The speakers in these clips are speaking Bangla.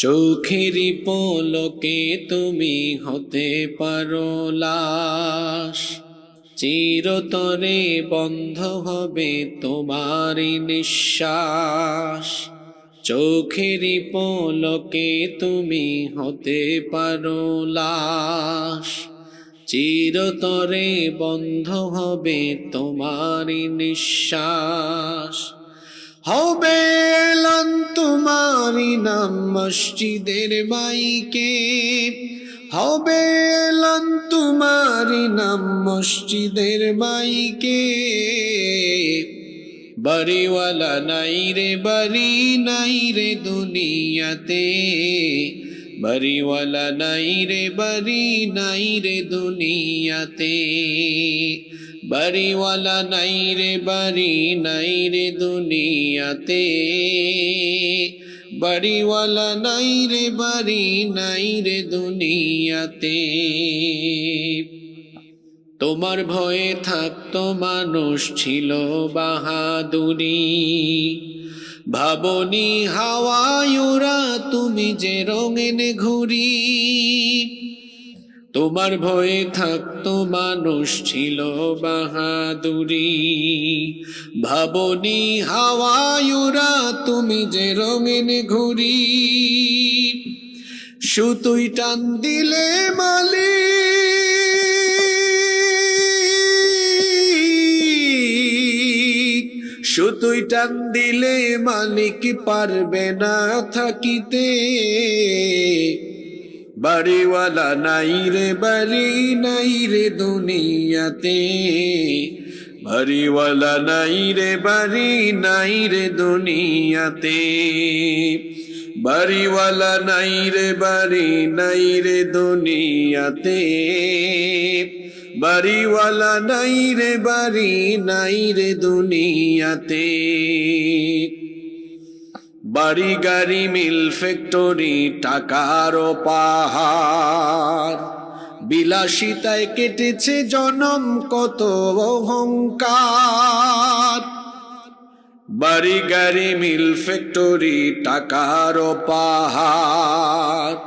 চোখেরই পলকে তুমি হতে পারো লাশ, চিরতরে বন্ধ হবে তোমারই নিঃশ্বাস। চোখেরই পলকে তুমি হতে পারো লাশ, চিরতরে বন্ধ হবে তোমারই নিঃশ্বাস। হবে এলান তোমারি নাম মসজিদের মাইকে, হবে এলান তোমারি নাম মসজিদের মাইকে। বাড়িওয়ালা নাই রে বাড়ি নাই রে দুনিয়াতে, বাড়িওয়ালা নাই রে বাড়ি নাই রে দুনিয়াতে। বাড়িওয়ালা নাই রে বাড়ি নাই রে দুনিয়াতে, বাড়িওয়ালা নাই রে বাড়ি নাই রে দুনিয়াতে। তোমার ভয়ে থাকতো মানুষ ছিল বাহাদুরি, ভাবনি হাওয়ায় ওরা তুমি যে রঙিন ঘুড়ি। তোমার ভয়ে থাকতো মানুষ ছিল বাহাদুরি, ভাবনি হাওয়ায় ওরা তুমি যে রঙিন ঘুড়ি। সুতুই টান দিলে মালিক, সুতুই টান দিলে মালিক পারবে না থাকিতে। বাড়িওয়ালা নাই রে বাড়ি নাই রে দুনিয়াতে, বাড়িওয়ালা নাই রে বাড়ি নাই রে দুনিয়াতে। বাড়িওয়ালা নাই রে বাড়ি নাই রে দুনিয়াতে, বাড়িওয়ালা নাই রে বাড়ি নাই রে দুনিয়াতে। বাড়ি গাড়ি মিল ফ্যাক্টরি টাকার পাহাড়, বিলাসিতায় কেটেছে জনম কত অহংকার। বাড়ি গাড়ি মিল ফ্যাক্টরি টাকার পাহাড়,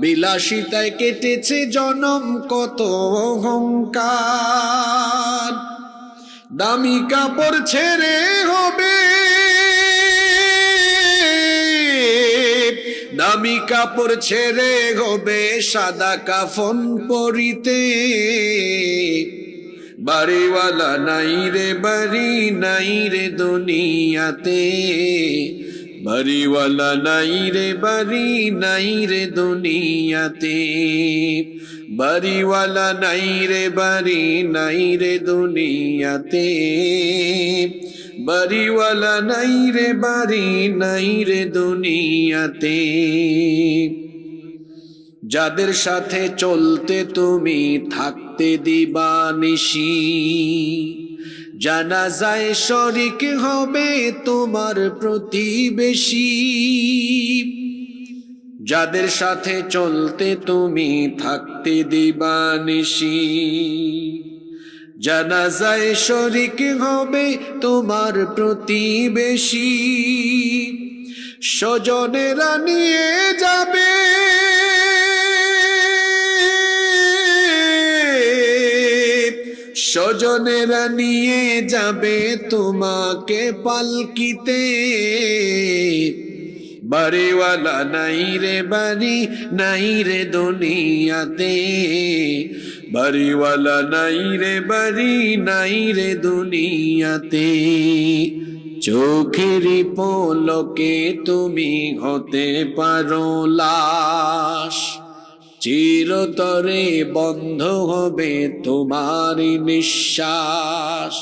বিলাসিতায় কেটেছে জনম কত অহংকার। দামি কাপড় ছেড়ে হবে, দামি কাপড় ছেড়ে হবে সাদা কাফন পরিতে। বাড়িওয়ালা নাই রে বাড়ি নাই রে দুনিয়াতে, বাড়িওয়ালা নাই রে বাড়ি নাই রে দুনিয়াতে। বাড়িওয়ালা নাই রে বাড়ি নাই রে দুনিয়াতে, বাড়িওয়ালা নাই রে বাড়ি নাই রে দুনিয়াতে। যাদের সাথে চলতে তুমি থাকতে দিবানিশি, জানাজায় শরিক হবে তোমার প্রতিবেশী। যাদের সাথে চলতে তুমি থাকতে দিবানিশি, জানাজায় শরিক হবে তোমার প্রতিবেশী। স্বজনেরা নিয়ে যাবে, স্বজনেরা নিয়ে যাবে তোমাকে পালকিতে। বাড়িওয়ালা নাই রে বাড়ি নাই রে দুনিয়াতে, বাড়িওয়ালা নাই রে বাড়ি নাই রে দুনিয়াতে। চোখেরই পলকে তুমি হতে পারো লাশ, চিরতরে বন্ধ হবে তোমারই নিঃশ্বাস।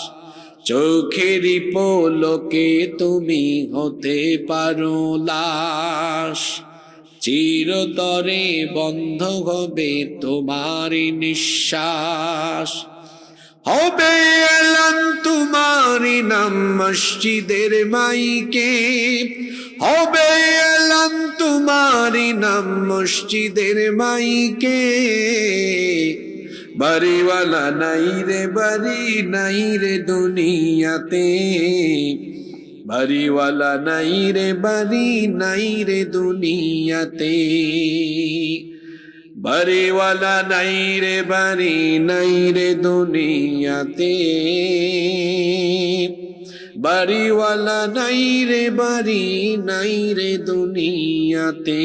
চোখেরই পলকে তুমি হতে পারো লাশ, চিরতরে বন্ধ হবে তোমারই নিঃশ্বাস। হবে এলান তোমারি নাম মসজিদের মাইকে, হবে এলান তোমারি নাম মসজিদের মাইকে। বাড়িওয়ালা নাই রে বাড়ি নাই রে দুনিয়াতে, বাড়িওয়ালা নাই রে বাড়ি নাই রে দুনিয়াতে বাড়িওয়ালা নাই রে বাড়ি নাই রে দুনিয়াতে বাড়িওয়ালা নাই রে বাড়ি নাই রে দুনিয়াতে